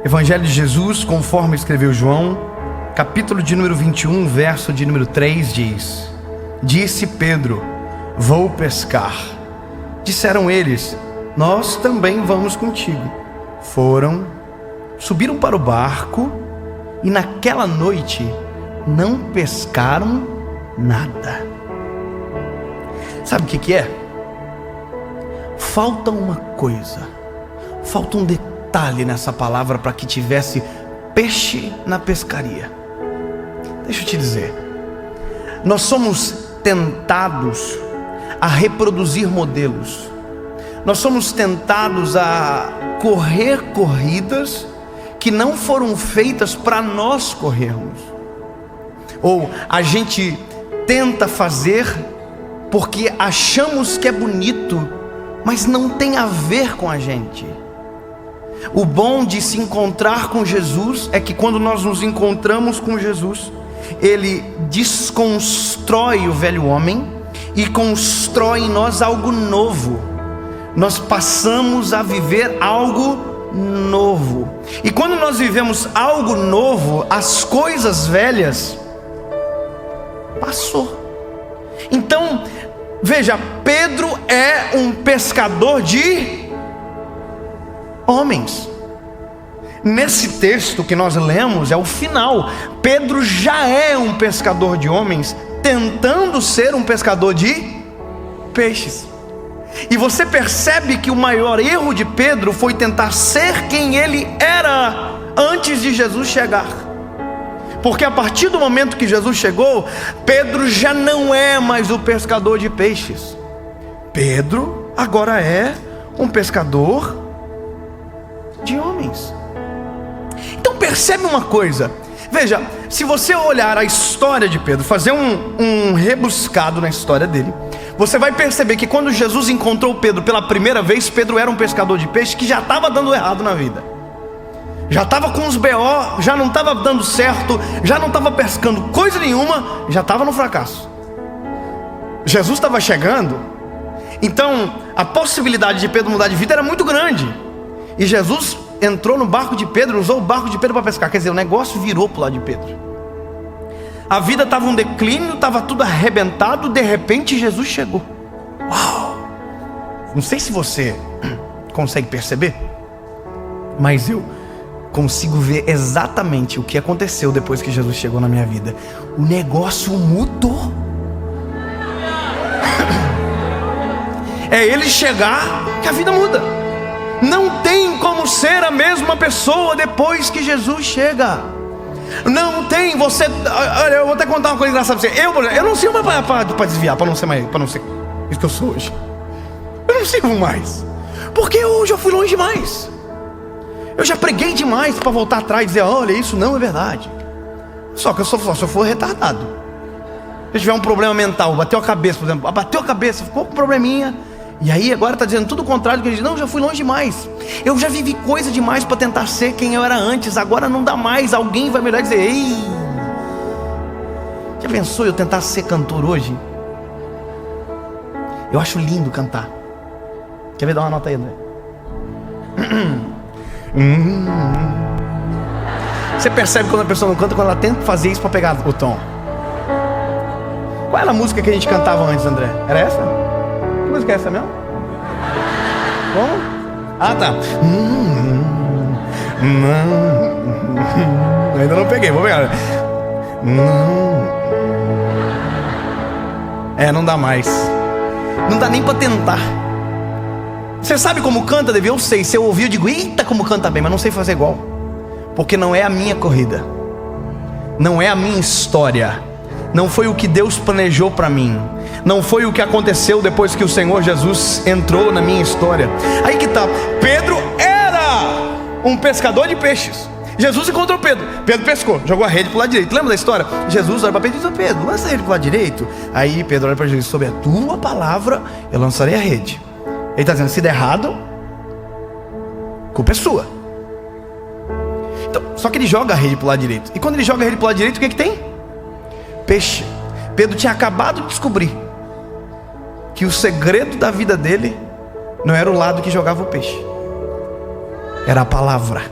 Evangelho de Jesus, conforme escreveu João, capítulo de número 21, verso de número 3 diz: Disse Pedro: vou pescar. Disseram eles: nós também vamos contigo. Foram, subiram para o barco e naquela noite não pescaram nada. Sabe o que é? Falta uma coisa, falta um detalhe nessa palavra para que tivesse peixe na pescaria. Deixa eu te dizer, nós somos tentados a reproduzir modelos, nós somos tentados a correr corridas que não foram feitas para nós corrermos, ou a gente tenta fazer porque achamos que é bonito, mas não tem a ver com a gente. O bom de se encontrar com Jesus é que quando nós nos encontramos com Jesus, Ele desconstrói o velho homem e constrói em nós algo novo. Nós passamos a viver algo novo. E quando nós vivemos algo novo, as coisas velhas passou. Então, veja, Pedro é um pescador de homens. Nesse texto que nós lemos, é o final. Pedro já é um pescador de homens, tentando ser um pescador de peixes. E você percebe que o maior erro de Pedro foi tentar ser quem ele era antes de Jesus chegar. Porque a partir do momento que Jesus chegou, Pedro já não é mais o pescador de peixes. Pedro agora é um pescador de homens. Então percebe uma coisa. Veja, se você olhar a história de Pedro, fazer um rebuscado na história dele, você vai perceber que quando Jesus encontrou Pedro pela primeira vez, Pedro era um pescador de peixe que já estava dando errado na vida. Já estava com os BO, já não estava dando certo, já não estava pescando coisa nenhuma, já estava no fracasso. Jesus estava chegando, então a possibilidade de Pedro mudar de vida era muito grande. E Jesus entrou no barco de Pedro, usou o barco de Pedro para pescar. Quer dizer, o negócio virou para o lado de Pedro. A vida estava um declínio, estava tudo arrebentado. De repente Jesus chegou. Uau! Não sei se você consegue perceber, mas eu consigo ver exatamente o que aconteceu depois que Jesus chegou na minha vida. O negócio mudou. É ele chegar que a vida muda. Não tem como ser a mesma pessoa depois que Jesus chega. Não tem. Você, olha, eu vou até contar uma coisa engraçada pra você. Eu não sirvo para desviar, para não ser isso que eu sou hoje. Eu não sirvo mais, porque eu já fui longe demais. Eu já preguei demais para voltar atrás e dizer: olha, isso não é verdade. Só que só se eu for retardado. Se eu tiver um problema mental, bateu a cabeça, por exemplo, bateu a cabeça, ficou com um probleminha, e aí agora está dizendo tudo o contrário do que ele diz. Não, eu já fui longe demais. Eu já vivi coisa demais para tentar ser quem eu era antes. Agora não dá mais. Alguém vai me olhar e dizer: ei, já pensou eu tentar ser cantor hoje? Eu acho lindo cantar. Quer ver? Dá uma nota aí, André. Você percebe quando a pessoa não canta, quando ela tenta fazer isso para pegar o tom. Qual era a música que a gente cantava antes, André? Era essa? Que música é essa mesmo? Como? Ah, tá. Ainda não peguei, vou pegar. Não dá mais. Não dá nem para tentar. Você sabe como canta, Davi? Eu sei. Se eu ouvir, eu digo: eita, como canta bem, mas não sei fazer igual. Porque não é a minha corrida, não é a minha história, não foi o que Deus planejou para mim, não foi o que aconteceu depois que o Senhor Jesus entrou na minha história. Aí que tá. Pedro era um pescador de peixes. Jesus encontrou Pedro. Pedro pescou, jogou a rede para o lado direito. Lembra da história? Jesus olha para Pedro e diz: Pedro, lança a rede para o lado direito. Aí Pedro olha para Jesus: sob a tua palavra eu lançarei a rede. Ele está dizendo: se der errado, culpa é sua. Então, só que ele joga a rede para o lado direito. E quando ele joga a rede para o lado direito, o que tem? Peixe. Pedro tinha acabado de descobrir que o segredo da vida dele não era o lado que jogava o peixe, era a palavra.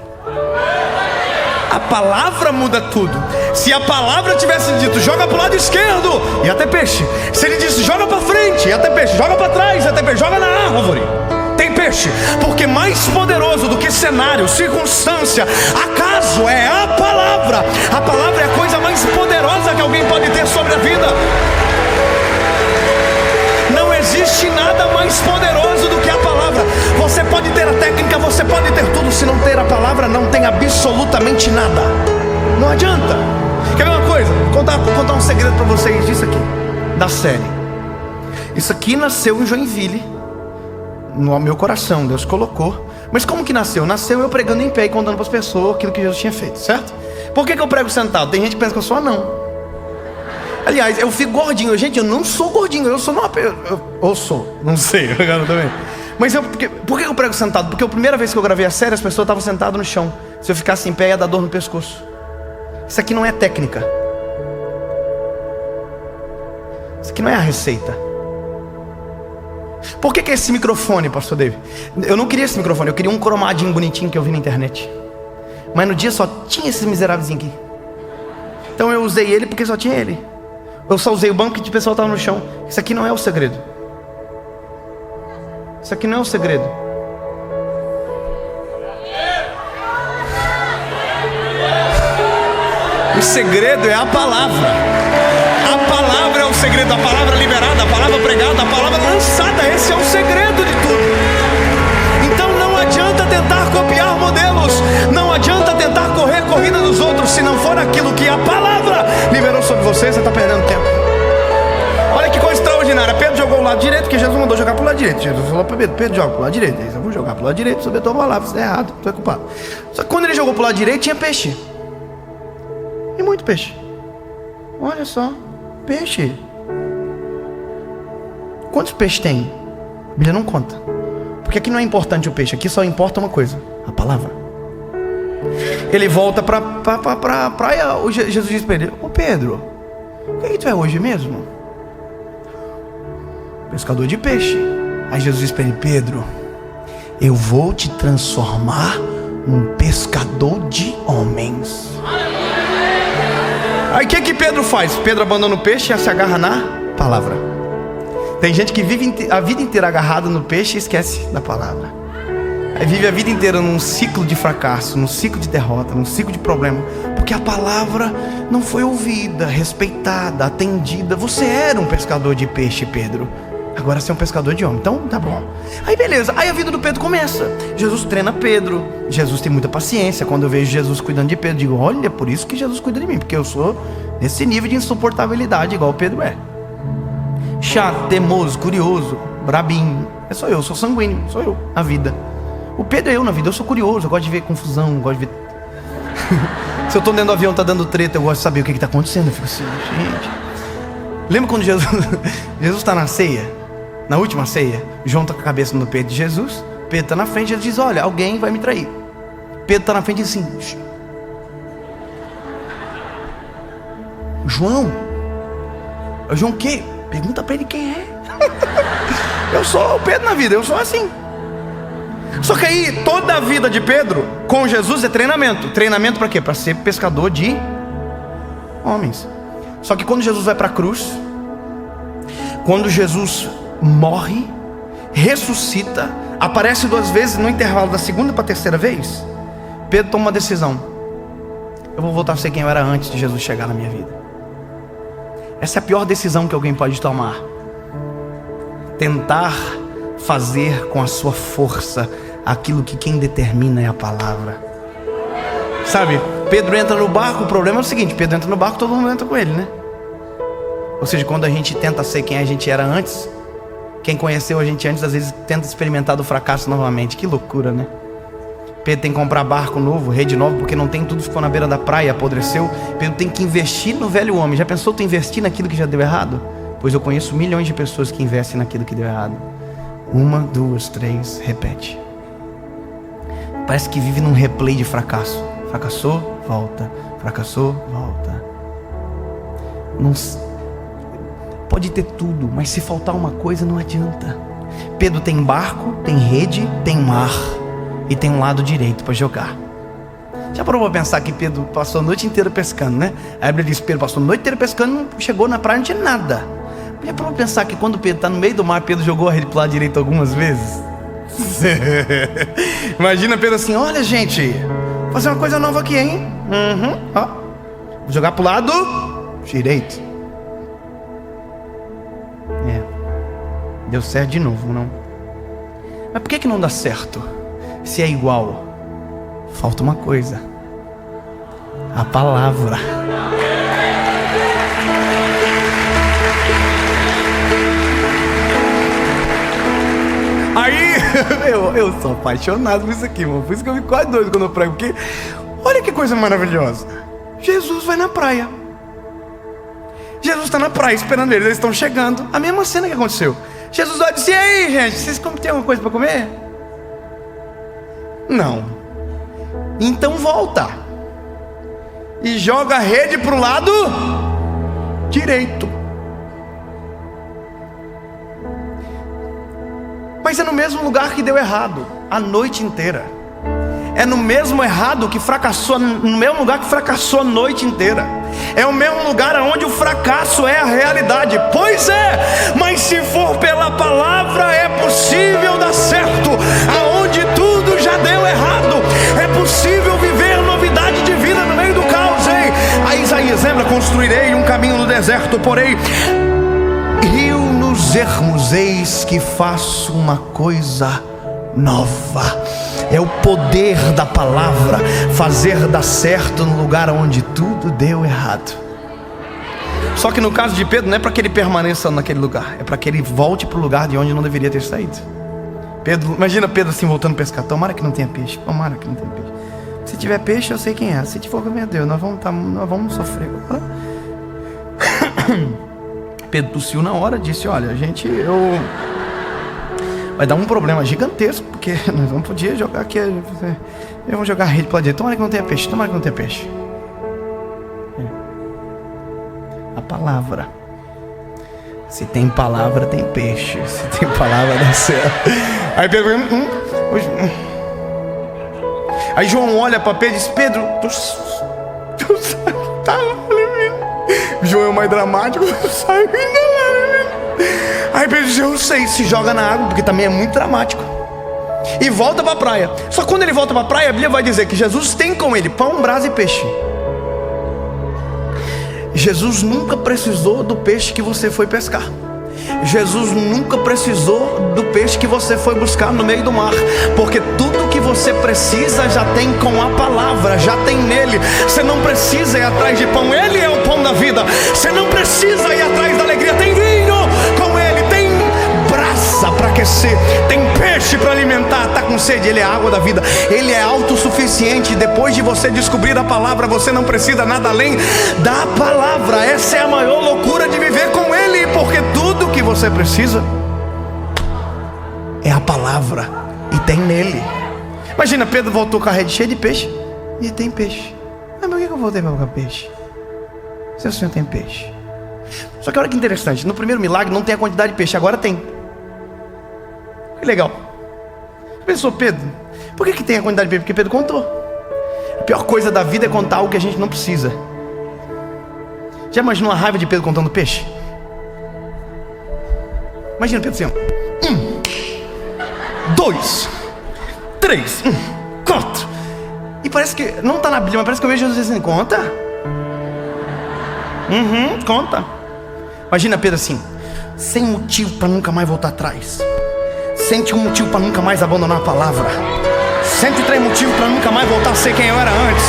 A palavra muda tudo. Se a palavra tivesse dito, joga para o lado esquerdo, ia ter peixe. Se ele disse, joga para frente, ia ter peixe. Joga para trás, ia ter peixe. Joga na árvore, tem peixe. Porque mais poderoso do que cenário, circunstância, acaso é a palavra. A palavra é a coisa mais poderosa que alguém pode ter sobre a vida. Não existe nada mais poderoso do que a palavra. Você pode ter a técnica, você pode ter tudo. Se não ter a palavra, não tem absolutamente nada. Não adianta. Quer ver uma coisa? Vou contar um segredo para vocês disso aqui, da série. Isso aqui nasceu em Joinville, no meu coração, Deus colocou. Mas como que nasceu? Nasceu eu pregando em pé e contando para as pessoas aquilo que Jesus tinha feito, certo? Por que eu prego sentado? Tem gente que pensa que eu sou anão. Aliás, eu fico gordinho. Gente, eu não sou gordinho. Eu sou eu sou, não sei, agora também. Mas por que eu prego sentado? Porque a primeira vez que eu gravei a série, as pessoas estavam sentadas no chão. Se eu ficasse em pé, ia dar dor no pescoço. Isso aqui não é técnica. Isso aqui não é a receita. Por que esse microfone, pastor David? Eu não queria esse microfone, eu queria um cromadinho bonitinho que eu vi na internet. Mas no dia só tinha esse miserávelzinho aqui. Então eu usei ele porque só tinha ele. Eu só usei o banco que o pessoal estava no chão. Isso aqui não é o segredo. Isso aqui não é o segredo. O segredo é a palavra. A palavra é o segredo. A palavra liberada, a palavra pregada, a palavra lançada. Esse é o segredo de tudo. Então não adianta tentar copiar modelos. Não adianta tentar correr a corrida dos outros. Se não for aquilo que a palavra liberou sobre você, você está perdendo tempo. Olha que coisa extraordinária. Pedro jogou o lado direito, porque Jesus mandou jogar para o lado direito. Jesus falou para Pedro, Pedro joga para o lado direito. Eu vou jogar para o lado direito, sobre a tua palavra. Isso é errado, tu é culpado. Só que quando ele jogou para o lado direito, tinha peixe. E muito peixe. Olha só, peixe. Quantos peixes tem? A Bíblia não conta. Porque aqui não é importante o peixe, aqui só importa uma coisa: a palavra. Ele volta para a praia. Jesus diz para ele: ô Pedro, o que tu é hoje mesmo? Pescador de peixe. Aí Jesus diz para ele: Pedro, eu vou te transformar num pescador de homens. Aí o que Pedro faz? Pedro abandona o peixe e se agarra na palavra. Tem gente que vive a vida inteira agarrado no peixe e esquece da palavra. Aí vive a vida inteira num ciclo de fracasso, num ciclo de derrota, num ciclo de problema, porque a palavra não foi ouvida, respeitada, atendida. Você era um pescador de peixe, Pedro. Agora você é um pescador de homem. Então tá bom. Aí beleza, aí a vida do Pedro começa. Jesus treina Pedro. Jesus tem muita paciência. Quando eu vejo Jesus cuidando de Pedro, digo: olha, por isso que Jesus cuida de mim, porque eu sou nesse nível de insuportabilidade igual o Pedro é. Chato, teimoso, curioso, brabinho. Sou eu, sou sanguíneo, sou eu na vida. O Pedro é eu na vida, eu sou curioso, eu gosto de ver confusão, gosto de ver. Se eu tô dentro do avião, tá dando treta, eu gosto de saber o que tá acontecendo. Eu fico assim, gente. Lembra quando Jesus está na ceia? Na última ceia, João está com a cabeça no peito de Jesus. Pedro está na frente, ele diz: olha, alguém vai me trair. Pedro está na frente e diz assim: shh. João o quê? Pergunta para ele quem é. Eu sou o Pedro na vida, eu sou assim. Só que aí toda a vida de Pedro com Jesus é treinamento. Treinamento para quê? Para ser pescador de homens. Só que quando Jesus vai para a cruz, quando Jesus morre, ressuscita, aparece 2 vezes no intervalo da segunda para a terceira vez, Pedro toma uma decisão: eu vou voltar a ser quem eu era antes de Jesus chegar na minha vida. Essa é a pior decisão que alguém pode tomar. Tentar fazer com a sua força aquilo que quem determina é a palavra. Sabe, Pedro entra no barco. O problema é o seguinte: Pedro entra no barco, todo mundo entra com ele, né? Ou seja, quando a gente tenta ser quem a gente era antes, quem conheceu a gente antes, às vezes tenta experimentar do fracasso novamente. Que loucura, né? Pedro tem que comprar barco novo, rede nova, porque não tem, tudo ficou na beira da praia, apodreceu. Pedro tem que investir no velho homem. Já pensou tu investir naquilo que já deu errado? Pois eu conheço milhões de pessoas que investem naquilo que deu errado. 1, 2, 3, repete. Parece que vive num replay de fracasso. Fracassou, volta. Fracassou, volta. Não, pode ter tudo, mas se faltar uma coisa não adianta. Pedro tem barco, tem rede, tem mar, e tem um lado direito para jogar. Já parou para pensar que Pedro passou a noite inteira pescando, né? A Bíblia diz: Pedro passou a noite inteira pescando, não chegou na praia, não tinha nada. Já parou para pensar que quando Pedro está no meio do mar, Pedro jogou a rede para o lado direito algumas vezes? Imagina Pedro assim: olha, gente, vou fazer uma coisa nova aqui, hein? Ó, vou jogar para o lado direito. Deu certo de novo, não? Mas por que não dá certo? Se é igual, falta uma coisa: a palavra. Aí, eu sou apaixonado por isso aqui, mano. Por isso que eu fico quase doido quando eu prego. Porque, olha que coisa maravilhosa. Jesus vai na praia. Jesus está na praia esperando eles estão chegando. A mesma cena que aconteceu. Jesus vai dizer: e aí, gente, vocês têm alguma coisa para comer? Não. Então volta e joga a rede para o lado direito. Mas é no mesmo lugar que deu errado a noite inteira. É no mesmo errado que fracassou, no mesmo lugar que fracassou a noite inteira. É o mesmo lugar onde o fracasso é a realidade. Pois é, mas se for pela palavra é possível dar certo. Aonde tudo já deu errado, é possível viver novidade de vida no meio do caos, hein? Aí Isaías lembra: construirei um caminho no deserto, porém rio nos ermos, eis que faço uma coisa nova. É o poder da palavra fazer dar certo no lugar onde tudo deu errado. Só que no caso de Pedro, não é para que ele permaneça naquele lugar, é para que ele volte para o lugar de onde não deveria ter saído. Pedro, imagina Pedro assim voltando a pescar: tomara que não tenha peixe, tomara que não tenha peixe. Se tiver peixe eu sei quem é, se for, meu Deus, nós vamos sofrer agora. Pedro tossiu na hora, disse: olha, vai dar um problema gigantesco, porque nós vamos poder jogar aqui. Eu vou jogar a rede para lá direito. Tomara que não tenha peixe, tomara que não tenha peixe. A palavra. Se tem palavra, tem peixe. Se tem palavra, dá certo. Aí Pedro, aí João olha para Pedro e diz: Pedro, tu tá ali. João é o mais dramático, sai. Aí Pedro diz: eu sei, se joga na água, porque também é muito dramático. E volta para a praia. Só que quando ele volta para a praia, a Bíblia vai dizer que Jesus tem com ele pão, brasa e peixe. Jesus nunca precisou do peixe que você foi pescar. Jesus nunca precisou do peixe que você foi buscar no meio do mar, porque tudo que você precisa já tem com a palavra, já tem nele. Você não precisa ir atrás de pão, ele é o pão da vida. Você não precisa ir atrás da alegria, tem vinho com ele, tem brasa para aquecer, tem peixe para alimentar. Está com sede, ele é a água da vida, ele é autossuficiente. Depois de você descobrir a palavra, você não precisa nada além da palavra. Essa é a maior loucura de viver com ele, porque tudo que você precisa é a palavra e tem nele. Imagina, Pedro voltou com a rede cheia de peixe e tem peixe. Mas por que eu voltei para pegar peixe se o Senhor tem peixe? Só que olha que interessante, no primeiro milagre não tem a quantidade de peixe, agora tem. Que legal. Pensou Pedro, por que tem a quantidade de peixe? Porque Pedro contou. A pior coisa da vida é contar algo que a gente não precisa. Já imaginou a raiva de Pedro contando peixe? Imagina Pedro assim: 1, 2, 3, 4. E parece que, não está na Bíblia, mas parece que eu vejo Jesus dizendo: conta. Conta. Imagina Pedro assim, sem motivo para nunca mais voltar atrás. Sente um motivo para nunca mais abandonar a palavra. 103 motivos para nunca mais voltar a ser quem eu era antes.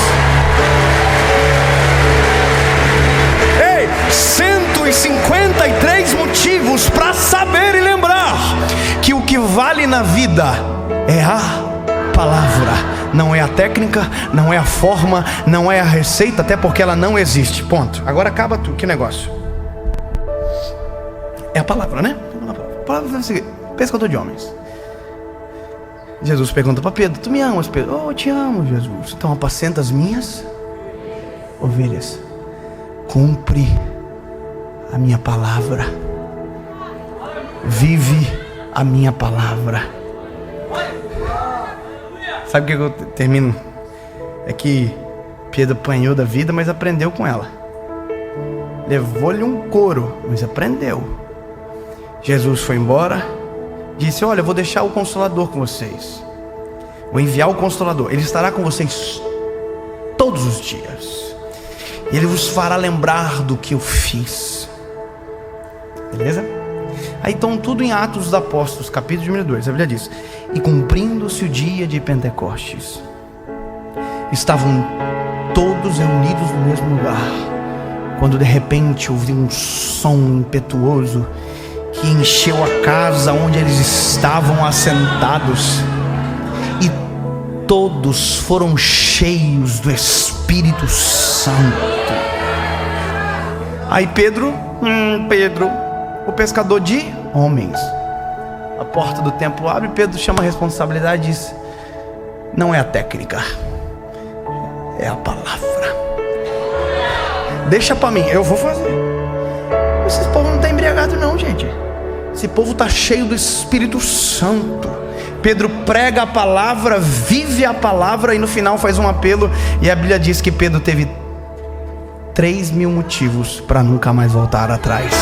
Ei, 153 motivos para saber e lembrar que o que vale na vida é a palavra. Não é a técnica, não é a forma, não é a receita, até porque ela não existe. Ponto. Agora acaba tudo. Que negócio? É a palavra, né? A palavra é o seguinte: pescador de homens. Jesus pergunta para Pedro: tu me amas, Pedro? Oh, eu te amo, Jesus. Então apacenta as minhas ovelhas. Cumpre a minha palavra. Vive a minha palavra. Sabe o que eu termino? é que Pedro apanhou da vida, mas aprendeu com ela. Levou-lhe um couro, mas aprendeu. Jesus foi embora, disse: olha, eu vou deixar o Consolador com vocês. Vou enviar o Consolador. Ele estará com vocês todos os dias. Ele vos fará lembrar do que eu fiz. Beleza? Aí estão tudo em Atos dos Apóstolos, capítulo número 2. A Bíblia diz: e cumprindo-se o dia de Pentecostes, estavam todos reunidos no mesmo lugar, quando de repente ouvi um som impetuoso que encheu a casa onde eles estavam assentados, e todos foram cheios do Espírito Santo. Aí Pedro, o pescador de homens, a porta do templo abre, Pedro chama a responsabilidade e diz: não é a técnica, é a palavra. Deixa pra mim, eu vou fazer. Esse povo não está embriagado não, gente. Esse povo está cheio do Espírito Santo. Pedro prega a palavra, vive a palavra, e no final faz um apelo. E a Bíblia diz que Pedro teve 3.000 motivos para nunca mais voltar atrás.